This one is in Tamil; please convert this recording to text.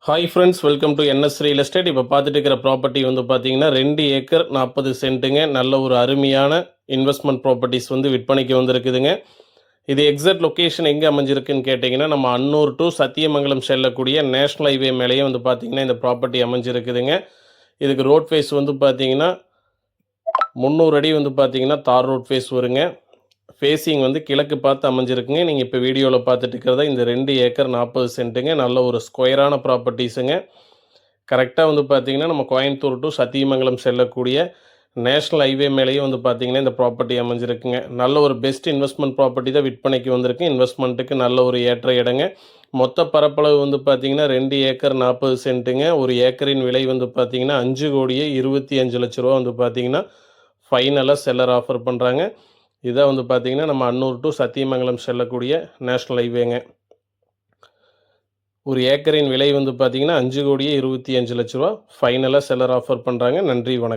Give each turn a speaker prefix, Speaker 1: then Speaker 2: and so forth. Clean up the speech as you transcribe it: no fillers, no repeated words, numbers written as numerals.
Speaker 1: Hi friends, welcome to NS real estate. இப்போ பார்த்துட்டு இருக்கிற ப்ராப்பர்ட்டி வந்து பார்த்தீங்கன்னா 2 ஏக்கர் 40 சென்ட்டுங்க. நல்ல ஒரு அருமையான இன்வெஸ்ட்மெண்ட் ப்ராப்பர்ட்டிஸ் வந்து விற்பனைக்கு வந்திருக்குதுங்க. இது எக்ஸாக்ட் லொக்கேஷன் எங்கே அமைஞ்சிருக்குன்னு கேட்டிங்கன்னா, நம்ம அன்னூர் டு சத்தியமங்கலம் செல்லக்கூடிய நேஷ்னல் ஹைவே மேலேயே வந்து பார்த்தீங்கன்னா இந்த ப்ராப்பர்ட்டி அமைஞ்சிருக்குதுங்க. இதுக்கு ரோட் ஃபேஸ் வந்து பார்த்தீங்கன்னா 300 அடி வந்து பார்த்தீங்கன்னா தார் ரோட் ஃபேஸ் வருங்க. ஃபேஸிங் வந்து கிழக்கு பார்த்து அமைஞ்சிருக்குங்க. நீங்கள் இப்போ வீடியோவில் பார்த்துட்டு இருக்கிறதா இந்த 2 ஏக்கர் 40 சென்ட்டுங்க. நல்ல ஒரு ஸ்கொயரான ப்ராப்பர்ட்டிஸுங்க. கரெக்டாக வந்து பார்த்தீங்கன்னா நம்ம கோயம்புத்தூர் டு சத்தியமங்கலம் செல்லக்கூடிய நேஷ்னல் ஹைவே மேலேயே வந்து பார்த்தீங்கன்னா இந்த ப்ராப்பர்ட்டி அமைஞ்சிருக்குங்க. நல்ல ஒரு பெஸ்ட் இன்வெஸ்ட்மெண்ட் ப்ராப்பர்ட்டி தான் விற்பனைக்கு வந்திருக்கு. இன்வெஸ்ட்மெண்ட்டுக்கு நல்ல ஒரு ஏற்ற இடங்க. மொத்த பரப்பளவு வந்து பார்த்தீங்கன்னா 2 ஏக்கர் 40 சென்ட்டுங்க. ஒரு ஏக்கரின் விலை வந்து பார்த்தீங்கன்னா 5,25,00,000 ரூபா வந்து பார்த்தீங்கன்னா ஃபைனலாக செல்லர் ஆஃபர் பண்ணுறாங்க. இதான் வந்து பார்த்தீங்கன்னா நம்ம அன்னூர் டு சத்தியமங்கலம் செல்லக்கூடிய நேஷ்னல் ஹைவேங்க. ஒரு ஏக்கரின் விலை வந்து பார்த்தீங்கன்னா 5,25,00,000 ரூபா ஃபைனலாக செல்லர் ஆஃபர் பண்ணுறாங்க. நன்றி, வணக்கம்.